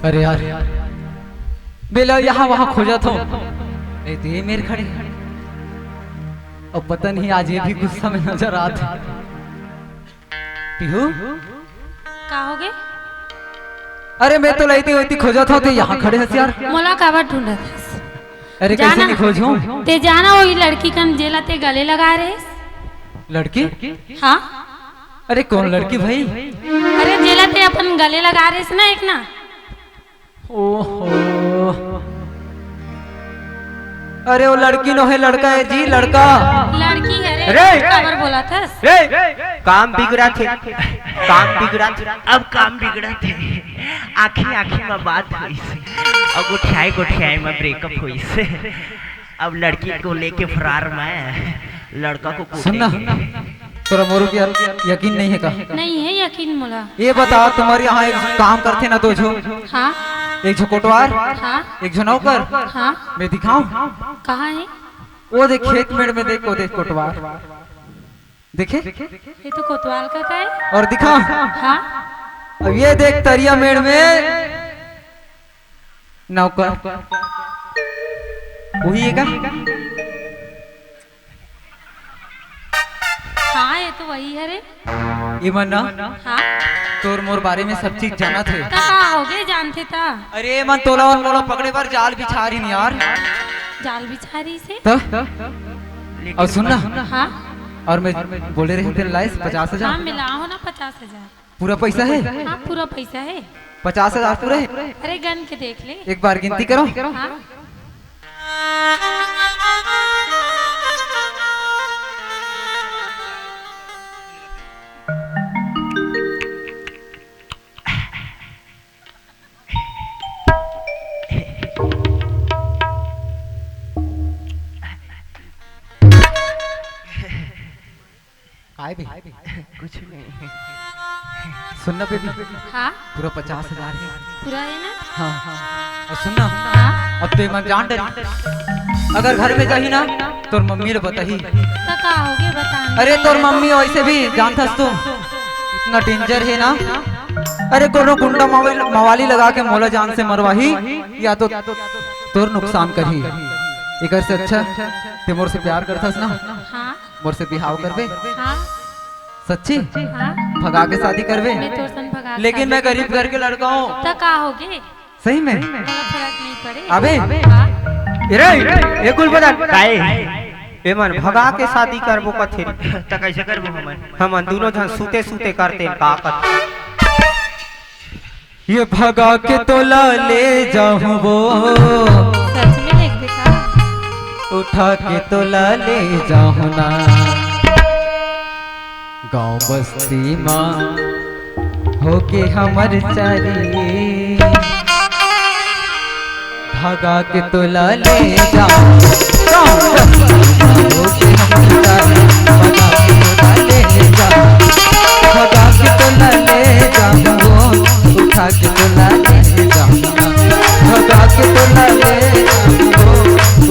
अरे यार बेला यहाँ वहाँ खोजा था ये मेरे खड़े और पता नहीं आज ये भी गुस्सा में नजर आते। पीहू का हो गए? अरे मैं तो लेती होती खोजा था तो यहाँ खड़े हस यार। मोला काबर ढूंढत हस? अरे कैसे नहीं खोजूं? ते जाना वही लड़की कन जेला ते गले लगा रहे। लड़की? हाँ। अरे कौन लड़की भाई? अरे जेला ते अपन गले लगा रहे ना एक ना। ओहो अरे वो लड़की नो है लड़का है जी लड़का। लड़की है रे काबर बोला था? रे काम बिगड़ा थे काम बिगड़ा थे अब काम बिगड़ा थे आखी आखी में बात हुई से अब गोठियाई में ब्रेकअप हुई से अब लड़की को लेके फरार मैं लड़का को सुनना तोरा मोरू की यकीन नहीं है का? नहीं है यकीन मोला। ये बता तुम्हारे यहाँ एक काम करते ना दो झो। हाँ एक झो कोटवार हाँ एक झो नौकर। हाँ मैं दिखाऊं? कहाँ है? वो देख खेत मेड़ में देख वो देख कोटवार देखे ये तो कोतवाल का है। और दिखा हाँ अब ये देख तरिया मेड़ में नौकर वही है का? हाँ ये तो वही है रे। ये मन्ना हाँ तोर मोर बारे में सब चीज जाना थे। का हो गए जानते था? अरे मन तोला और मोला पकड़े पर जाल बिछा रही नहीं यार। जाल बिछा रही से तो और सुनना हाँ और मैं बोले रहे थे लाइस 50,000। हाँ मिला हो ना 50,000 पूरा पैसा है? हाँ पूरा पैसा है। 50,000 पूरे? अरे गन के देख ले एक बार गिनती करो। हाँ कुछ नहीं सुनना बेबी हाँ पूरा 50,000 है। पूरा है ना? हाँ और सुनना हाँ अब तो मन जान डरी अगर घर में जाही ना तोर मम्मी ने बताही। तो का हो गए बता। अरे तोर मम्मी वैसे भी जानथस तू इतना डेंजर है ना। अरे कोनो गुंडा मवाली लगा के मोला जान से मरवाही या तो तोर नुकसान करही। एक से अच्छा ते मोर से प्यार करथस ना हाँ मोर से बिहाव करबे? हाँ सच्ची हाँ भगा के शादी करबे? मैं तो सन भगा लेकिन मैं गरीब घर के लड़का हूँ। तो का हो गए? सही में फर्क नहीं पड़े। अबे हाँ रे ये कुल बता काहे ए मन भगा के शादी करबो कथे त कैसे करबो हम दोनों जन सूते सूते करते का कर ये भगा के तोला ले जाऊं वो सच में देख बेटा उठा के तोला ले जाऊं ना गांव बस्ती माँ होके हमर चारी भगा के तोला ले जाऊं गांव बस्ती माँ होके हमर चारी भगा के तोला ले जाऊं उठा के तोला ले जाऊं भगा के तोला ले जाऊं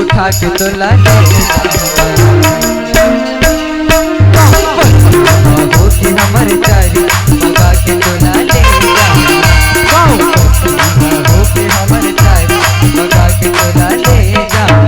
उठा के तोला ले होके हमर चारी भगा के तोला ले जाऊं होके हमर चारी भगा के तोला ले जाऊं।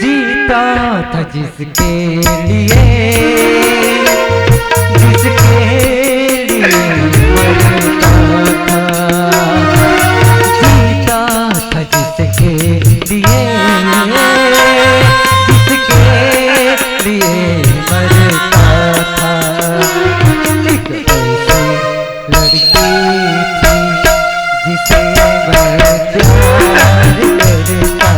जीता था जिसके लिए मरता था जीता था जिसके लिए मरता था। एक ऐसी लड़की थी जिसे मैं प्यार करता था।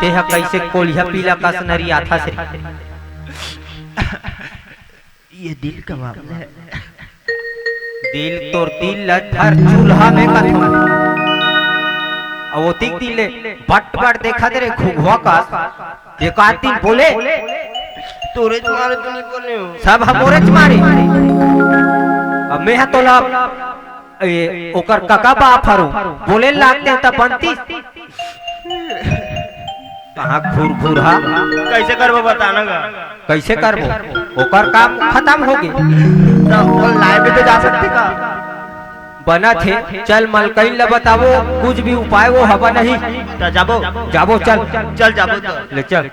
तेहा कैसे कोलिया पीला का सनरिया था से ये दिल का मामला है। दिल तोर दिल लधर चूल्हा में कथो अवोतिक दिले बट बट देखा तेरे घुघवा का एक आदमी बोले तोरे मारे तो नहीं बोले हो सब हमोरे मारे। अब मैं तोला ओकर काका बाप हरो बोले लागते हैं तब बनती कहाँ घूर घूर हा कैसे करबो बताना गा। कैसे करबो ओकर काम खत्म हो गए तो लाइव भी तो जा सकते का बना थे। चल मलकई ला बतावो कुछ भी उपाय वो हवा नहीं तो जाबो जाबो चल चल जाबो तो ले चल।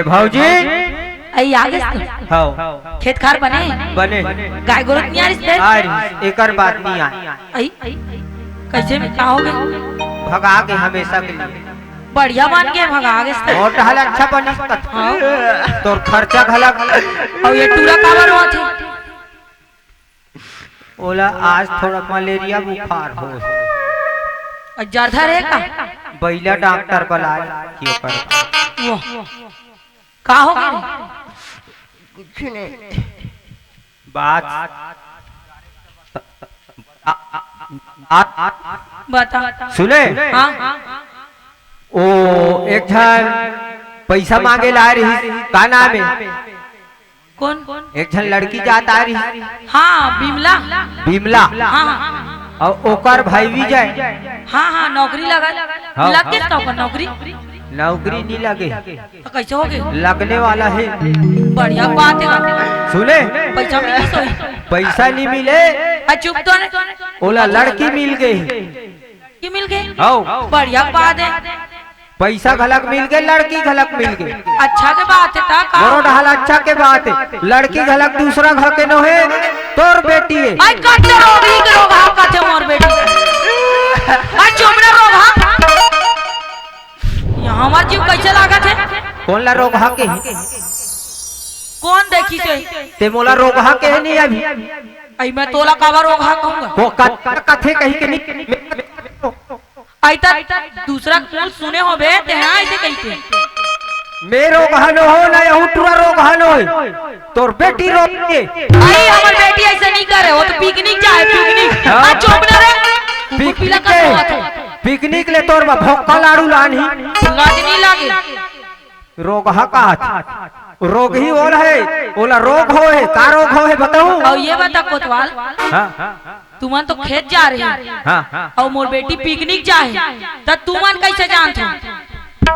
भाऊजी आई आगे हाँ खेत खार बने बने गाय गोरत नहीं आ रही आज एकर बात नहीं आई आई कैसे में क्या हो गए भगा के हमेशा के लिए बढ़िया मान के भगा आगे से और हल अच्छा बनी तोर खर्चा घला और ये टूरा काबर हुआ थे ओला आज थोड़ा मलेरिया बुखार हो जर्दा रे का बैला डॉक्टर बुला क्यों कर वो का हो गया कुछ नहीं बात बता सुने हाँ ओ एक जन पैसा मांगे ला रही का नाम है कौन एक जन लड़की जात आ रही हाँ बिमला बिमला हाँ हाँ और ओकर भाई विजय हाँ हाँ नौकरी लगा लग गया तो नौकरी नौकरी नहीं लगे तो कैसे हो गए लगने वाला है बढ़िया बात है सुने पैसा मिली तो पैसा नहीं मिले चुप तो नहीं ओला लड़की मिल गई कि मिल गए आओ बढ़िया बात है पैसा घलक मिल गए लड़की घलक मिल गई अच्छा के बात है मोरो ढाल अच्छा के बात है लड़की घलक दूसरा घर के नो है तोर बेटी है आई काटे रोगी के रोग हा काटे मोर बेटी आई चुमड़ा रोग हा यहाँ हमार जीव कैसे लागत है कौन ला रोग हा के कौन देखी से ते मोला रोग हा के नहीं अभी आई मैं तोला काबा रोग हा कहूंगा वो कथे कही के नहीं आई तक दूसरा कुल सुने हो बे ते हां ऐसे कहते मेरो गहनो हो ना यहू टूरा रो गहनो है तोर बेटी रो के आई हमर बेटी ऐसे नहीं करे वो तो पिकनिक जाए पिकनिक आ चुमड़ा रे पिकनिक ले तोर बा भोक्का लाड़ू लानी लाजनी लागे रोग हा का रोग ही ओला है ओला रोग हो है का रोग हो है बताऊं और ये बता कोतवाल तुमन तो खेत जा रहे हां और मोर बेटी पिकनिक जाए त तुमन कैसे जानत हो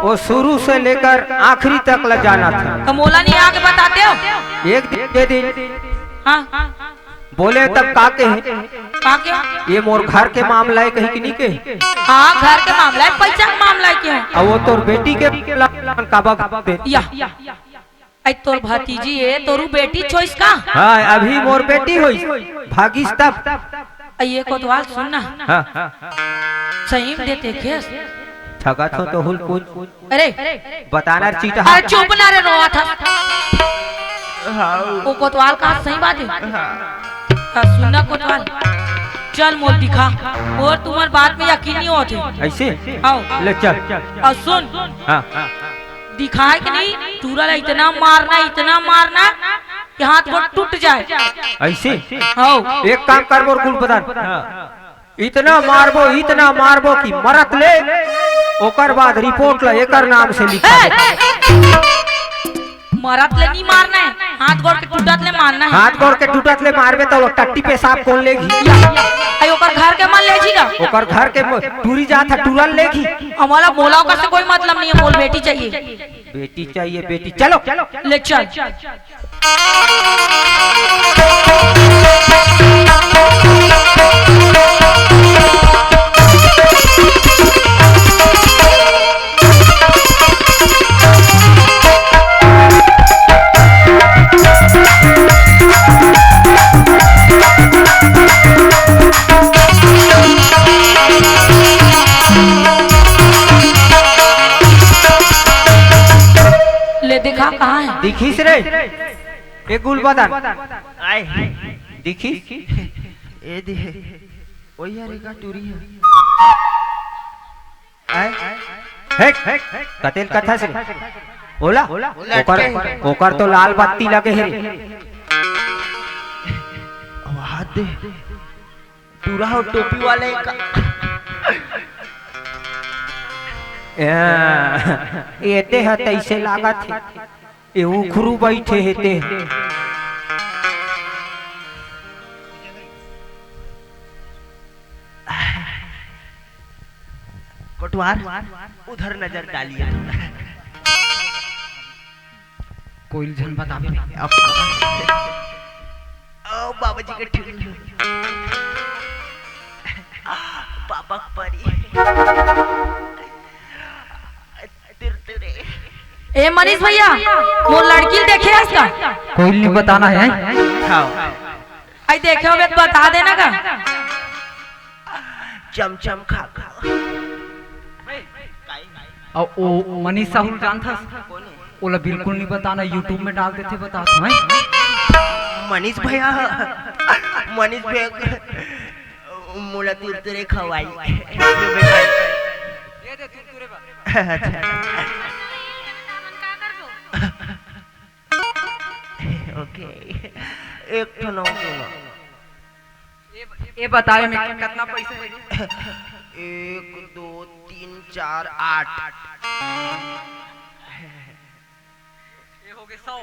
वो शुरू से लेकर आखिरी तक ल जाना था कमोला नहीं आके बताते हो एक दिन के दिन हां बोले तब काके काके ये मोर घर के मामला है कहीं कि नहीं के हां घर के मामला है पैसा के मामला है क्यों और वो तोर बेटी के काबा दे या आई तोर भतीजी है तोरू बेटी छोइस का हां अभी मोर बेटी होई भागिस तब ये कोतवाल सुनना हां सही में देते खेस ठगा तो हुल कुछ अरे बताना चीटा अरे चुप ना रे रोआ था वो कोतवाल का सही बात है सुनना कोतवाल चल मोर दिखा और तुम्हार बात में यकीन नहीं होते ऐसे आओ ले चल और सुन हां दिखाए कि नहीं टूरा इतना मारना कि हाथ वो टूट जाए ऐसे आओ एक काम कर मोर कुल प्रधान इतना मारबो कि मरत ले ओकर बाद रिपोर्ट ला एकर नाम से लिखा मरत ले नहीं मारना है, हाथ गोड़ के टूटत ले मारना है। हाथ गोड़ के टूटत ले मारबे तो टट्टी पेशाब कौन लेगी? आई ओकर घर के मन ले जीगा, ओकर घर के टूरी जात है टूरन लेगी। हमारा मोला का से कोई मतलब नहीं है, मोल बेटी चाहिए। बेटी चाहिए बेटी, चलो ले चल। ले दिखा कहाँ है? दिखीस रे एक गुल बदन आए दिखी ए दे ओया रे का टूरी है हेक कतेल कथा से ओला ओकर तो लाल बत्ती लगे है रे। अब हाथ दे पूरा हो टोपी वाले का एते है तैसे लागत है ए उखरू बैठे हेते कोटवार उधर नजर डालिए। कोई जन बतावे अब ओ बाबा जी के ठीक पापा परी ए मनीष भैया, वो लड़की देखे है इसका? कोई नहीं बताना है। आई देखे हो तो बता देना का। चमचम खा खा और ओ मनीष साहुल जानता ओला बिल्कुल नहीं बताना, यूट्यूब में डाल देते बता मैं। मनीष भैया मुला तुरतुरे खवाई ओके एक तो नौ ये बताए मैं कितना पैसा है? 1 2 3 4 8 ये हो गए 100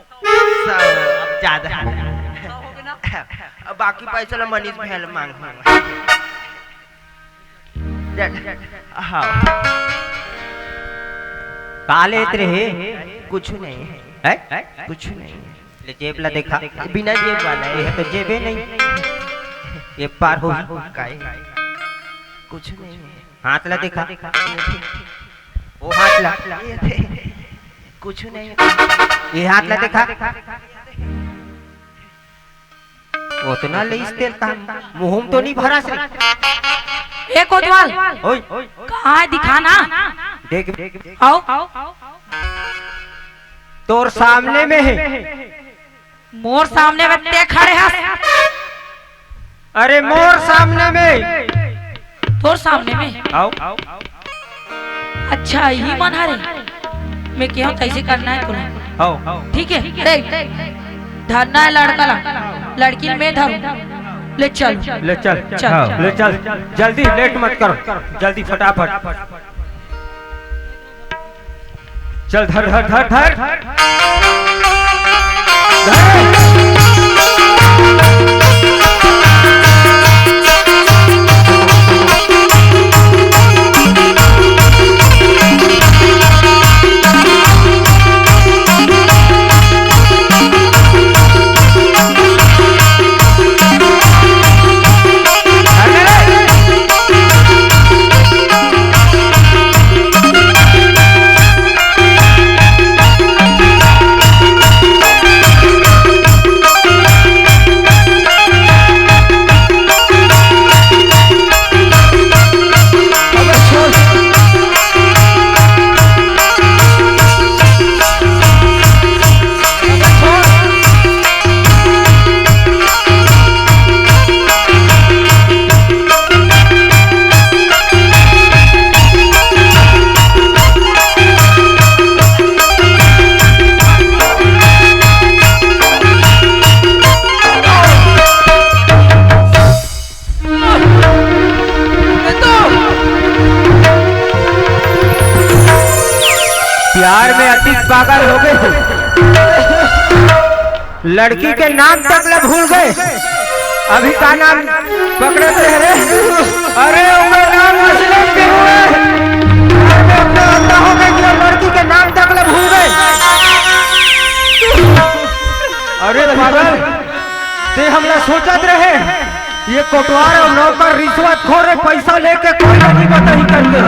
अब ज्यादा 100 हो गए ना। अब बाकी पैसा ला मनीष भैया ला मांग हाँ काले इतरे है कुछ नहीं है कुछ नहीं ले जेब ला देखा बिना जेब वाला ये है तो जेबे नहीं ये पार हो कुछ नहीं हाथ ला देखा वो हाथ ला कुछ नहीं ये हाथ ला देखा उतना ले इस तेल का मुंह तो नहीं भरा से। ए कोतवाल ओए कहाँ है दिखाना? देख आओ तोर सामने में है। मोर सामने में ते खड़े हैं? अरे मोर सामने में तोर सामने में? आओ अच्छा यही मन है रे। मैं क्यों कैसे करना है तुम्हें? आओ ठीक है देख धरना है लड़का ला, लड़की में धरो। ले चल ले चल चल। ले चल जल्दी लेट मत करो जल्दी फटाफट चल धर धर धर धर प्यार में अति पागल हो गए। लड़की के नाम तक ले भूल गए। अभी का नाम पकड़े थे रे? अरे उनका नाम मुस्लिम के हुए। हो गए कि लड़की के नाम तक ले भूल गए। अरे पागल, ते हमला सोचत रहे ये कोटवार और नौकर रिश्वत खोरे पैसा लेके कोई नहीं बताही करते,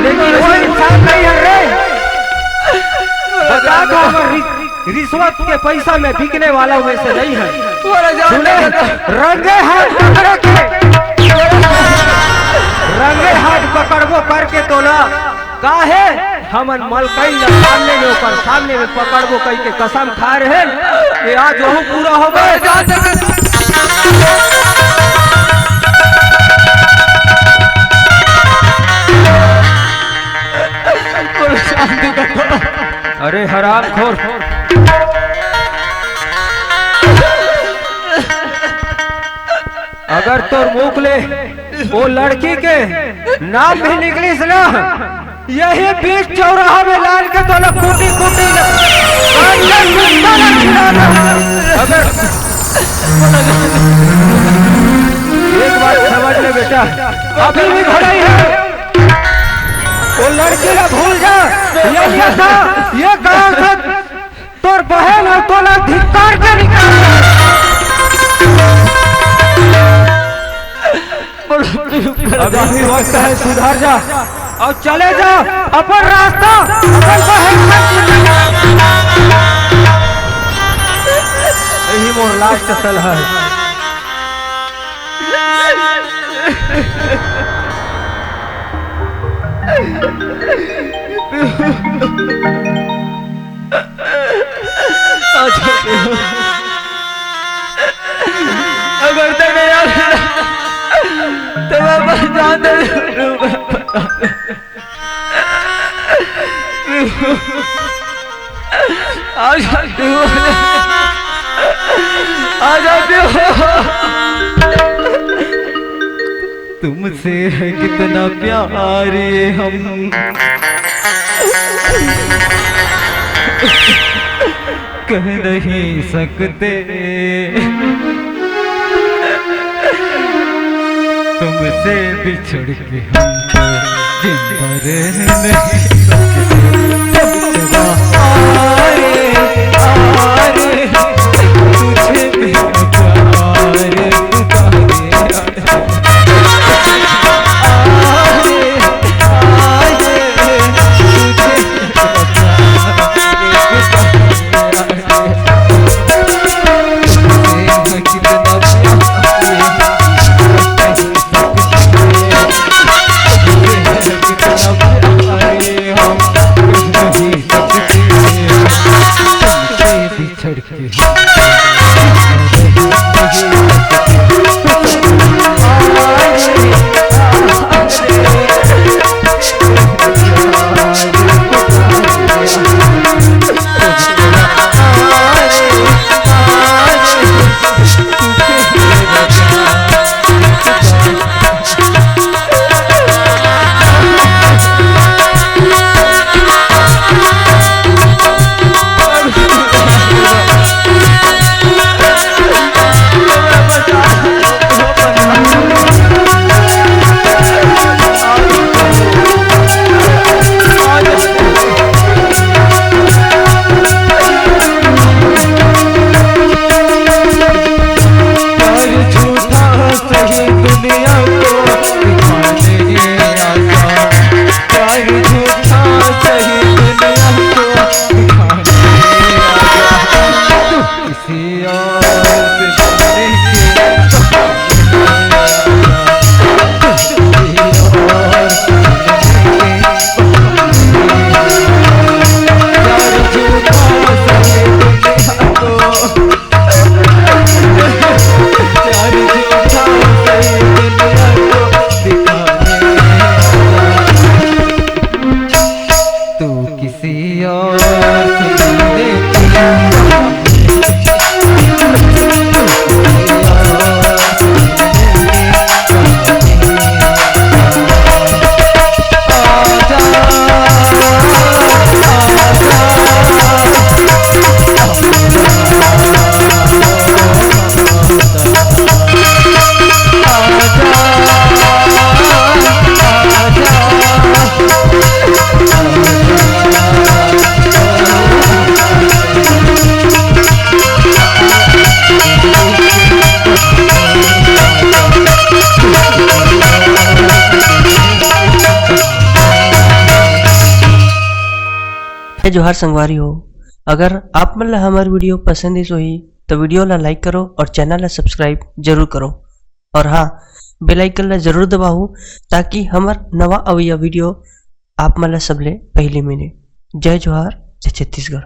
लेकिन वो इंसान नहीं है रे। बता दो रिश्वत के पैसा में बिकने वाला में से नहीं है। सुने रंगे हाथ पकड़ के, रंगे हाथ पकड़बो करके तोला काहे हमन मलकई सामने में ऊपर सामने में पकड़बो कई के कसम खा रहे कि आज वह पूरा हो गए। अरे हराम खोर, अगर तोर मुख ले वो लड़की के नाम भी निकलिस ना, यही बीच चौराहा में लाल के तो कूटी कूटी अगर एक बात समझ ले बेटा, अभी भी घड़ाई है वो लड़की ना भूल जा। ये था ये गांव से तोर बहन और तोला धिक्कार के निकाल। अभी भी वक्त है, सुधार जा और चले जा अपन रास्ता, अपन बहन। यही मोर लास्ट सलाह है। अगर तक नहीं आता तो वापस जान दे। आ जाती हो, आ जाती हो। तुमसे है कितना प्यार ये हम, कह नहीं सकते। तुमसे बिछड़ के हम तो जिंदा रह नहीं सकते। तुझे मेरा प्यार जोहार संगवारी हो। अगर आप मन ला हमार वीडियो पसंद है सोही तो वीडियो ला लाइक करो और चैनल ला सब्सक्राइब जरूर करो। और हाँ, बेल आइकन ला जरूर दबाओ ताकि हमार नवा अवैया वीडियो आप मन ला सबले पहले मिले। जय जोहार, जय छत्तीसगढ़।